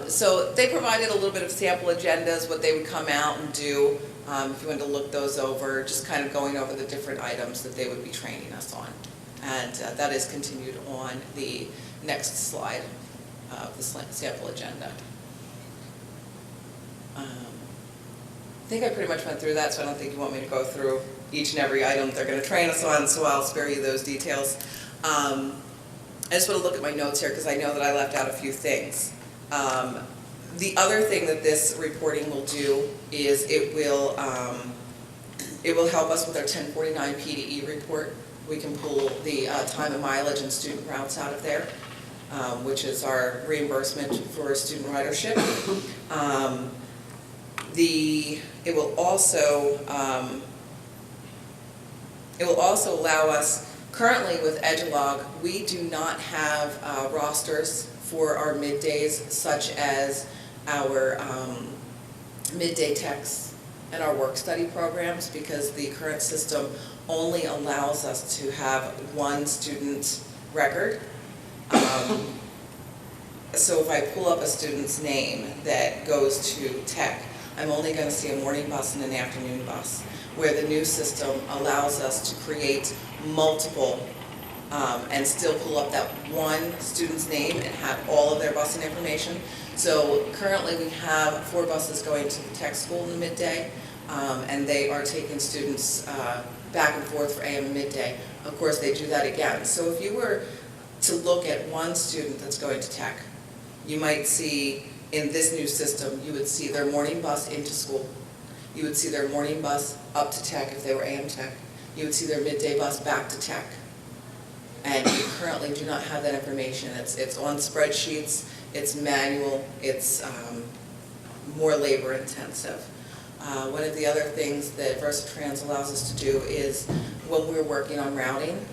So they provided a little bit of sample agendas, what they would come out and do, if you wanted to look those over, just kind of going over the different items that they would be training us on. And that is continued on the next slide of the sample agenda. I think I pretty much went through that, so I don't think you want me to go through each and every item they're going to train us on, so I'll spare you those details. I just want to look at my notes here because I know that I left out a few things. The other thing that this reporting will do is it will help us with our 1049 PDE report. We can pull the time and mileage and student routes out of there, which is our reimbursement for student ridership. It will also allow us, currently with Edgelog, we do not have rosters for our middays, such as our midday techs and our work study programs, because the current system only allows us to have one student record. So if I pull up a student's name that goes to tech, I'm only going to see a morning bus and an afternoon bus, where the new system allows us to create multiple and still pull up that one student's name and have all of their busing information. So currently we have 4 buses going to the tech school in the midday, and they are taking students back and forth for AM and midday. Of course, they do that again. So if you were to look at one student that's going to tech, you might see in this new system, you would see their morning bus into school. You would see their morning bus up to tech if they were AM tech. You would see their midday bus back to tech. And you currently do not have that information. It's on spreadsheets, it's manual, it's more labor intensive. One of the other things that VersaTrans allows us to do is when we're working on routing,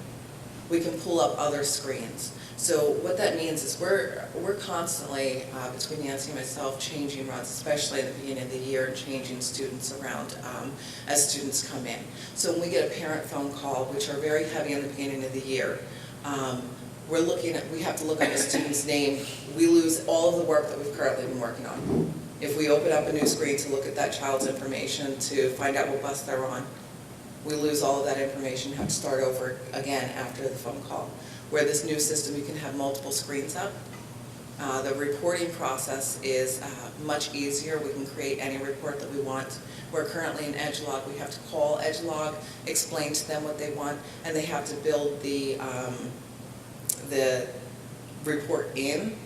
we can pull up other screens. So what that means is we're constantly, between Nancy and myself, changing routes, especially at the beginning of the year, and changing students around as students come in. So when we get a parent phone call, which are very heavy in the beginning of the year, we have to look at the student's name. We lose all of the work that we've currently been working on. If we open up a new screen to look at that child's information to find out what bus they're on, we lose all of that information, have to start over again after the phone call. Where this new system, you can have multiple screens up. The reporting process is much easier. We can create any report that we want. We're currently in Edgelog. We have to call Edgelog, explain to them what they want, and they have to build the report in,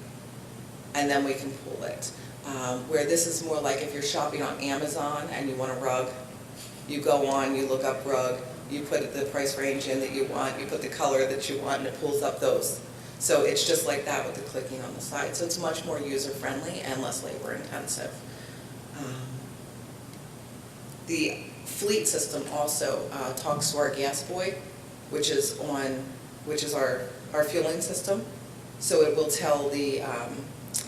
and then we can pull it. Where this is more like if you're shopping on Amazon and you want a rug, you go on, you look up rug, you put the price range in that you want, you put the color that you want, and it pulls up those. So it's just like that with the clicking on the side. So it's much more user-friendly and less labor-intensive. The fleet system also talks to our gas boy, which is our fueling system. So it will tell the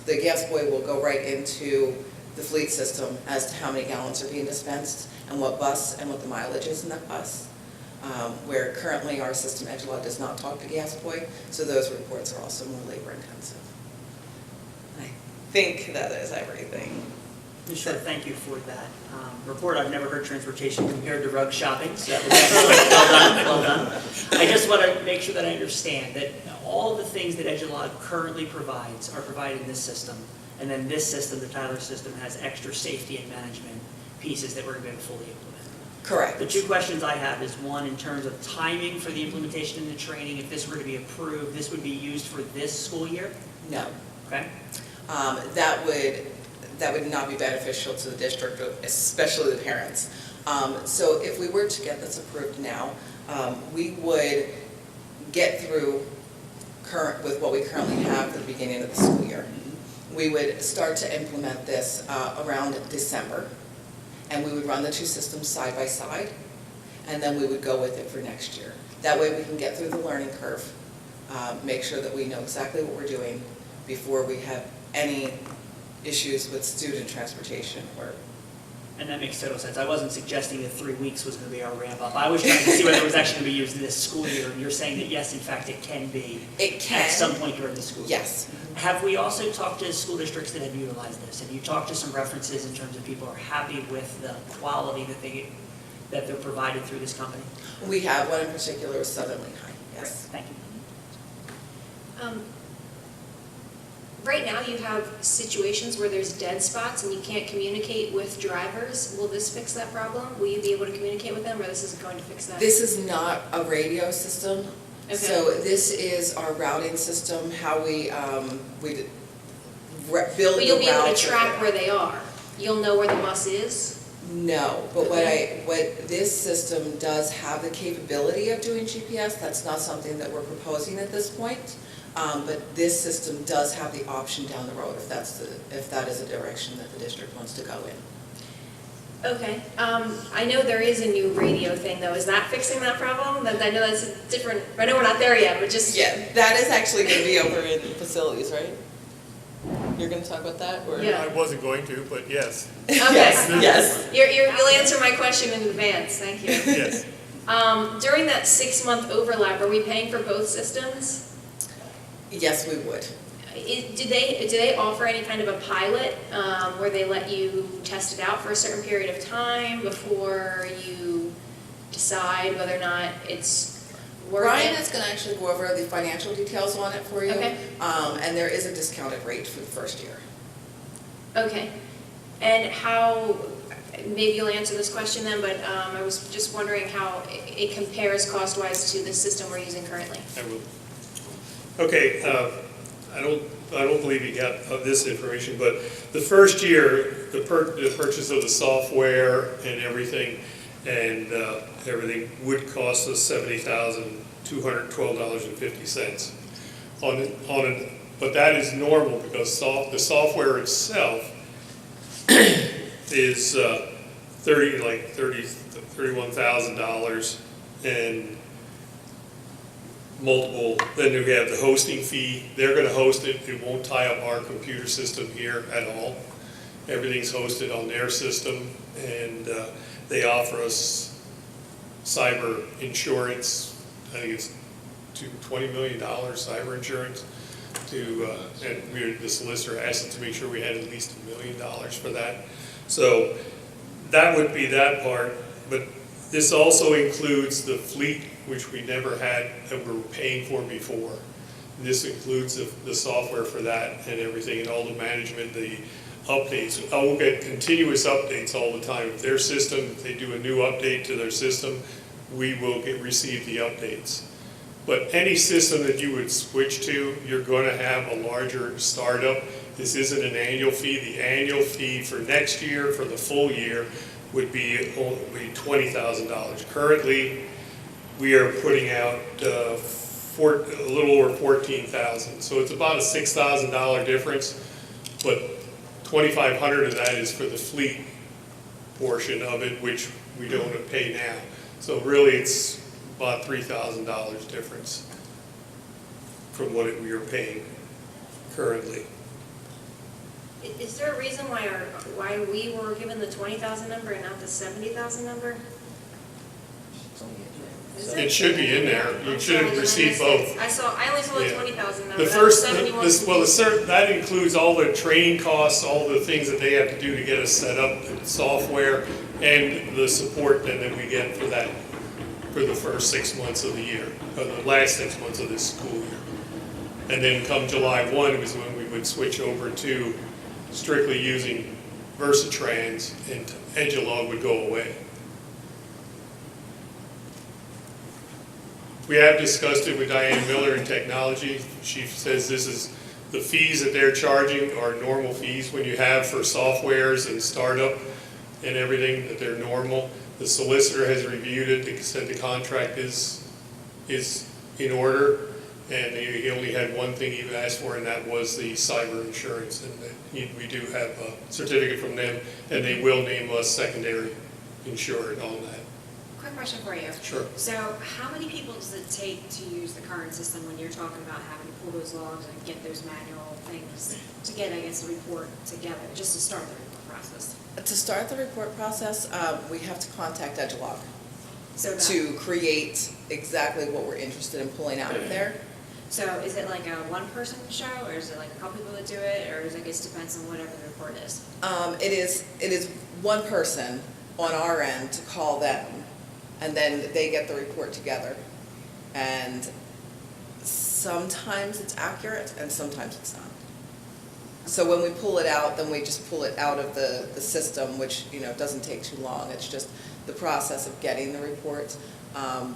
gas boy will go right into the fleet system as to how many gallons are being dispensed and what bus and what the mileage is in that bus. Where currently our system, Edgelog, does not talk to gas boy, so those reports are also more labor intensive. I think that is everything. Sure, thank you for that report. I've never heard transportation compared to rug shopping, so that was excellent. Well done. I just want to make sure that I understand that all the things that Edgelog currently provides are provided in this system, and then this system, the Tyler system, has extra safety and management pieces that we're going to be able to fully implement. Correct. The 2 questions I have is, one, in terms of timing for the implementation and the training, if this were to be approved, this would be used for this school year? No. Okay. That would not be beneficial to the district, especially the parents. So if we were to get this approved now, we would get through with what we currently have at the beginning of the school year. We would start to implement this around December, and we would run the 2 systems side by side, and then we would go with it for next year. That way we can get through the learning curve, make sure that we know exactly what we're doing before we have any issues with student transportation or And that makes total sense. I wasn't suggesting that 3 weeks was going to be our ramp up. I was trying to see whether it was actually going to be used this school year. And you're saying that yes, in fact, it can be It can. at some point during the school year. Yes. Have we also talked to school districts that have utilized this? Have you talked to some references in terms of people are happy with the quality that they're provided through this company? We have one in particular, Southern Lehigh, yes. Great, thank you. Right now, you have situations where there's dead spots and you can't communicate with drivers. Will this fix that problem? Will you be able to communicate with them, or this isn't going to fix that? This is not a radio system. Okay. So this is our routing system, how we build the route. But you'll be able to track where they are. You'll know where the bus is? No, but what this system does have the capability of doing GPS, that's not something that we're proposing at this point. But this system does have the option down the road if that is a direction that the district wants to go in. Okay. I know there is a new radio thing, though. Is that fixing that problem? I know that's a different, I know we're not there yet, but just. Yeah, that is actually going to be over in facilities, right? You're going to talk about that? Or? Yeah. I wasn't going to, but yes, Okay. Yes. You'll answer my question in advance. Thank you. yes. During that 6-month overlap, are we paying for both systems? Yes, we would. Do they offer any kind of a pilot where they let you test it out for a certain period of time before you decide whether or not it's worth Ryan it? is going to actually go over the financial details on it for you. Okay. And there is a discounted rate for the first year. Okay. And how, maybe you'll answer this question then, but I was just wondering how it compares cost-wise to the system we're using currently. I will. Okay, I don't believe you got this information, but the first year, the purchase of the software and everything would cost us $70,212.50. But that is normal because the software itself is $31,000 and multiple, then we have the hosting fee. They're going to host it. It won't tie up our computer system here at all. Everything's hosted on their system, and they offer us cyber insurance. I think it's $20 million cyber insurance. And the solicitor asked us to make sure we had at least $1 million for that. So that would be that part. But this also includes the fleet, which we never had and we were paying for before. This includes the software for that and everything, and all the management, the updates. I will get continuous updates all the time. If their system, if they do a new update to their system, we will receive the updates. But any system that you would switch to, you're going to have a larger startup. This isn't an annual fee. The annual fee for next year, for the full year, would be only $20,000. Currently, we are putting out a little over $14,000. So it's about a $6,000 difference, but $2,500 of that is for the fleet portion of it, which we don't pay now. So really, it's about $3,000 difference from what we are paying currently. Is there a reason why we were given the 20,000 number and not the 70,000 number? Is It should be in there. You should have received both. I only saw the Yeah. 20,000 number. The That was first, 71. that includes all the training costs, all the things that they have to do to get us set up, the software, and the support that we get for that, for the first 6 months of the year, or the last 6 months of this school year. And then come July 1 was when we would switch over to strictly using Versatrans, and Edgelog would go away. We have discussed it with Diane Miller in technology. She says the fees that they're charging are normal fees when you have for softwares and startup and everything, that they're normal. The solicitor has reviewed it, they said the contract is in order, and he only had one thing he asked for, and that was the cyber insurance. And we do have a certificate from them, and they will name us secondary insured on that. Quick question for you. Sure. So how many people does it take to use the current system when you're talking about having to pull those logs and get those manual things to get, I guess, the report together, just to start the report? process? To start the report process, we have to contact Edgelog So that- to create exactly what we're interested in pulling out of there. So is it like a one-person show, or is it like a couple people that do it, or is it, I guess, depends on whatever the report is? It is one person on our end to call them, and then they get the report together. And sometimes it's accurate, and sometimes it's not. So when we pull it out, then we just pull it out of the system, which, doesn't take too long. It's just the process of getting the reports,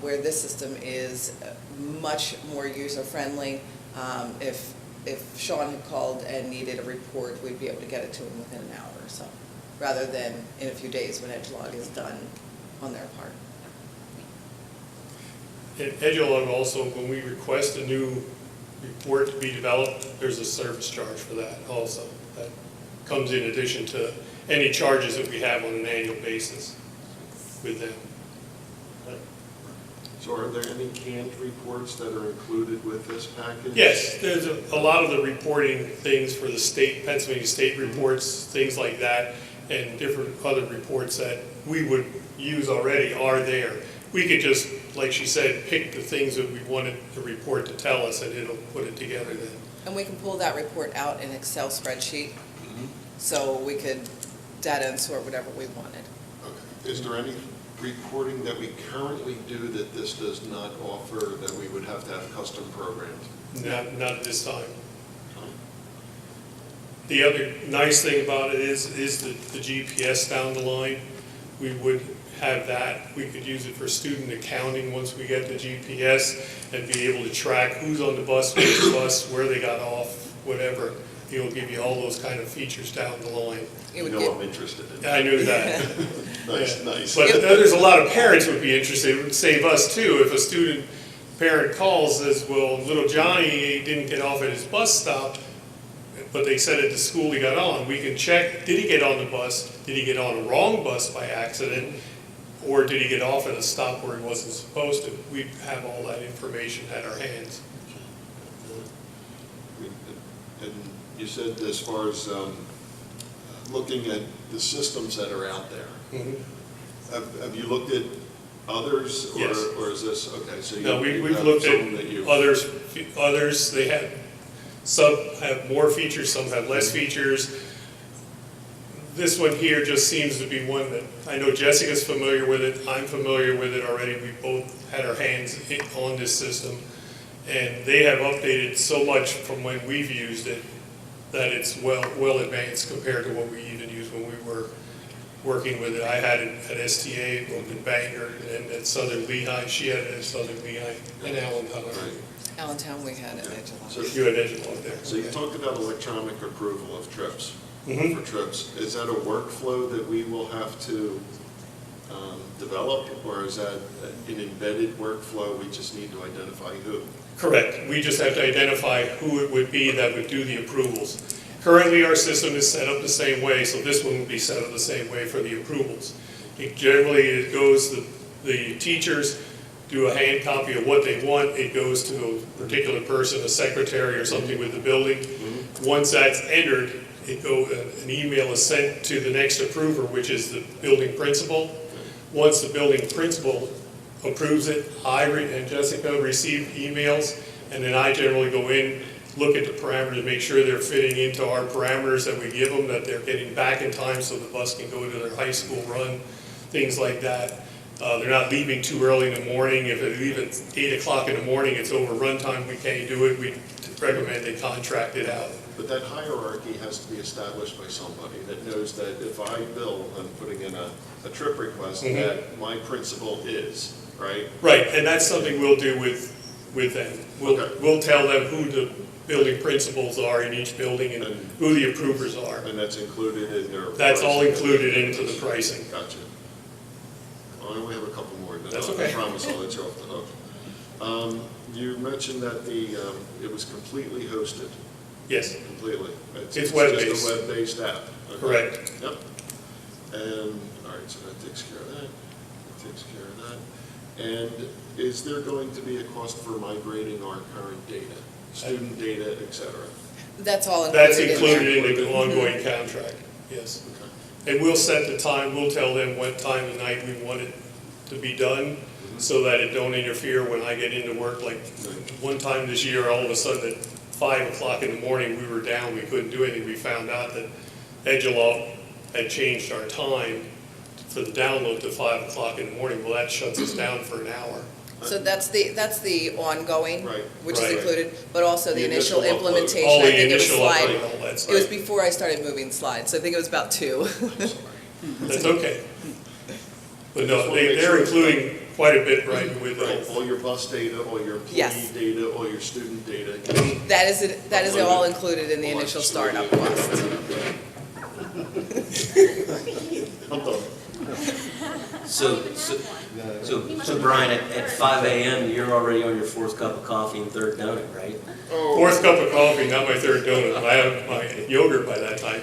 where this system is much more user-friendly. If Sean had called and needed a report, we'd be able to get it to him within an hour or so, rather than in a few days when Edgelog is done on their part. At Edgelog also, when we request a new report to be developed, there's a service charge for that also. That comes in addition to any charges that we have on an annual basis with them. So are there any canned reports that are included with this package? Yes, there's a lot of the reporting things for the state, Pennsylvania state reports, things like that, and different other reports that we would use already are there. We could just, like she said, pick the things that we wanted the report to tell us, and it'll put it together then. And we can pull that report out in Excel spreadsheet, so we could data and sort whatever we wanted. Okay. Is there any reporting that we currently do that this does not offer, that we would have to have custom programs? Not at this time. The other nice thing about it is the GPS down the line. We would have that. We could use it for student accounting once we get the GPS and be able to track who's on the bus, which bus, where they got off, whatever. It'll give you all those kind of features down the line. It would I'm interested in. I knew that. Nice, Yeah. nice. But there's a lot of parents would be interested. It would save us too. If a student parent calls, says, well, little Johnny didn't get off at his bus stop, but they said at the school he got on, we can check, did he get on the bus? Did he get on a wrong bus by accident? Or did he get off at a stop where he wasn't supposed to? We have all that information at our hands. And you said as far as looking at the systems that are out there, have you looked at others? Yes. Or is this, okay, so you No, you we've have looked some that at you. others, they have, some have more features, some have less features. This one here just seems to be one that, I know Jessica's familiar with it, I'm familiar with it already, we both had our hands on this system. And they have updated so much from when we've used it, that it's well advanced compared to what we even used when we were working with it. I had it at STA, in Bangor, and at Southern Lehigh, she had it at Southern Lehigh, and Allentown. Right. Allentown, we had it at Edgelog. So You had Edgelog there. So you talked about electronic approval of trips, Mhm. for trips. Is that a workflow that we will have to develop, or is that an embedded workflow, we just need to identify who? Correct. We just have to identify who it would be that would do the approvals. Currently, our system is set up the same way, so this one would be set up the same way for the approvals. It goes, the teachers do a hand copy of what they want, it goes to a particular person, a secretary or something with the building. Once that's entered, an email is sent to the next approver, which is the building principal. Once the building principal approves it, I and Jessica receive emails, and then I generally go in, look at the parameters, make sure they're fitting into our parameters that we give them, that they're getting back in time so the bus can go to their high school run, things like that. They're not leaving too early in the morning. If they leave at 8 o'clock in the morning, it's over run time, we can't do it, we recommend they contract it out. But that hierarchy has to be established by somebody that knows that if I bill, I'm putting in a trip request, that my principal is, right? Right, and that's something we'll do with them. Okay. We'll tell them who the building principals are in each building and who the approvers are. And that's included in their. That's all pricing. included into the pricing. Gotcha. Well, I only have a couple more, then That's I okay. promise I'll let you off the hook. You mentioned that it was completely hosted, Yes, completely. It's web-based. Just a web-based app. Okay. correct. Yep. And, all right, so that takes care of that. That takes care of that. And is there going to be a cost for migrating our current data, student data, et cetera? That's all included That's in there. included in the ongoing contract, yes. Okay. And we'll set the time, we'll tell them what time of night we want it to be done, so that it don't interfere when I get into work. Like one time this year, all of a sudden at 5 o'clock in the morning, we were down, we couldn't do anything. We found out that Edgeloff had changed our time for the download to 5 o'clock in the morning. Well, that shuts us down for an hour. So that's the ongoing, Right. which is Right. included, but also the The initial initial upload. implementation, All I the think it was initial slide. upload, all that It was stuff. before I started moving slides, so I think it was about 2. That's okay. But Just no, wanna make they're sure. including quite a bit right with Right, it. all your bus data, all your employee Yes. data, all your student data. That is all included in the initial startup cost. I'm done. So Brian, at 5 a.m., you're already on your fourth cup of coffee and third donut, right? Fourth cup of coffee, not my third donut. I have my yogurt by that time.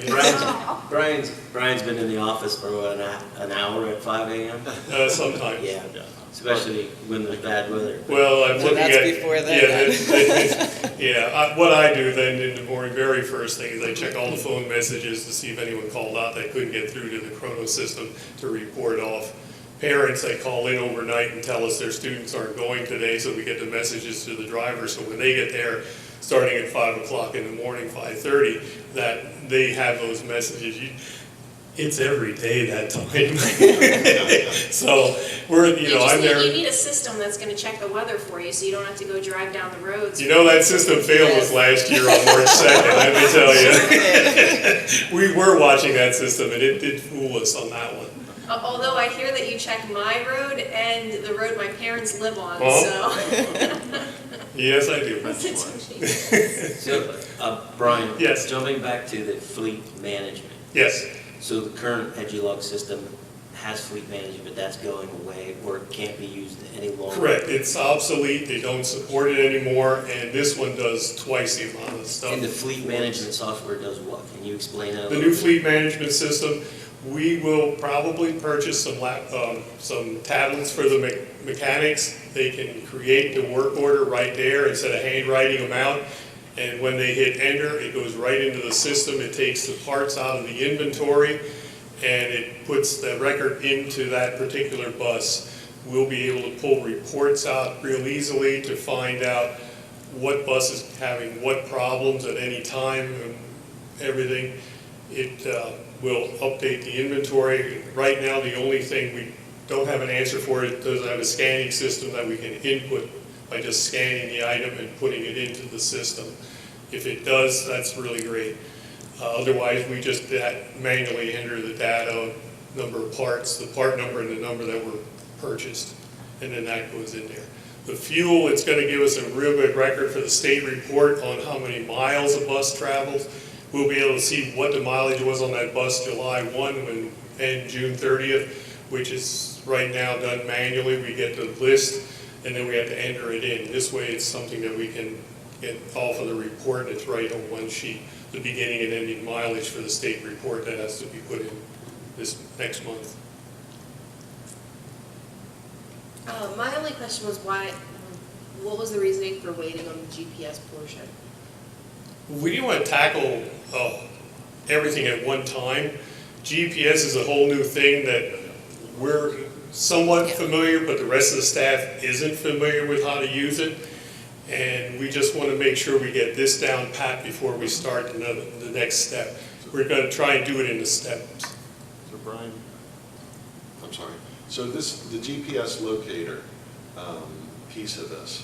Brian's been in the office for what, an hour at 5 a.m.? Sometimes. Yeah, especially when there's bad weather. Well, I'm looking at. that's before then, What I do then in the morning, very first thing is I check all the phone messages to see if anyone called out that couldn't get through to the Chrono system to report off. Parents, they call in overnight and tell us their students aren't going today, so we get the messages to the drivers. So when they get there, starting at 5 o'clock in the morning, 5:30, that they have those messages. It's every day that time. So we're, I'm there. You need a system that's gonna check the weather for you, so you don't have to go drive down the roads. That system failed us last year on March 2nd, let me tell you. We were watching that system, and it did fool us on that one. Although I hear that you check my road and the road my parents live on, Oh. so. Yes, I do. So, Brian? Yes. Jumping back to the fleet management. Yes, So the current Edgelog system has fleet management, but that's going away, or it can't be used any longer? correct. It's obsolete, they don't support it anymore, and this one does twice the amount of stuff. And the fleet management software does what? Can you explain that a The little new bit? fleet management system, we will probably purchase some tablets for the mechanics. They can create the work order right there instead of handwriting them out. And when they hit enter, it goes right into the system. It takes the parts out of the inventory, and it puts the record into that particular bus. We'll be able to pull reports out real easily to find out what bus is having what problems at any time and everything. It will update the inventory. Right now, the only thing we don't have an answer for, it doesn't have a scanning system that we can input by just scanning the item and putting it into the system. If it does, that's really great. Otherwise, we just manually enter the data, number of parts, the part number and the number that were purchased, and then that goes in there. The fuel, it's going to give us a real good record for the state report on how many miles a bus travels. We'll be able to see what the mileage was on that bus July 1 and June 30th, which is right now done manually. We get the list, and then we have to enter it in. This way, it's something that we can get off of the report, and it's right on one sheet. The beginning and ending mileage for the state report that has to be put in this next month. My only question was what was the reasoning for waiting on the GPS portion? We didn't want to tackle everything at one time. GPS is a whole new thing that we're somewhat familiar, but the rest of the staff isn't familiar with how to use it. And we just want to make sure we get this down pat before we start the next step. We're going to try and do it in the steps. So Brian, I'm sorry. So the GPS locator piece of this,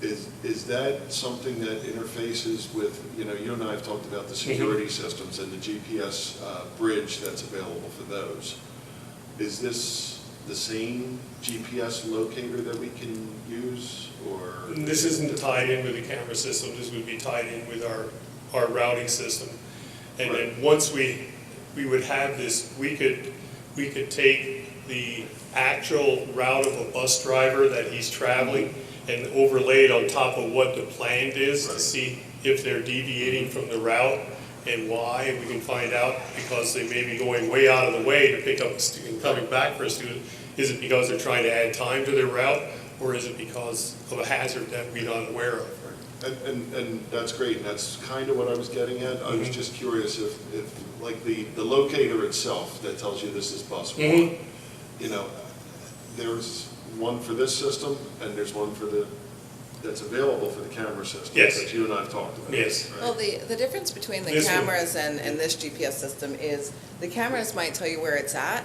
is that something that interfaces with, you and I have talked about the security systems and the GPS bridge that's available for those. Is this the same GPS locator that we can use, or? This isn't tied in with the camera system. This would be tied in with our routing system. And then once we would have this, we could take the actual route of a bus driver that he's traveling and overlay it on top of what the plan is to see if they're deviating from the route and why. And we can find out because they may be going way out of the way to pick up a student, coming back for a student. Is it because they're trying to add time to their route, or is it because of a hazard that we're not aware of? And that's great, and that's kind of what I was getting at. I was just curious if like the locator itself that tells you this is bus one, you know, there's one for this system, and there's one for that's available for the camera system. Yes. That you and I have talked about. Yes. right? Well, the difference between the This one. cameras and this GPS system is the cameras might tell you where it's at,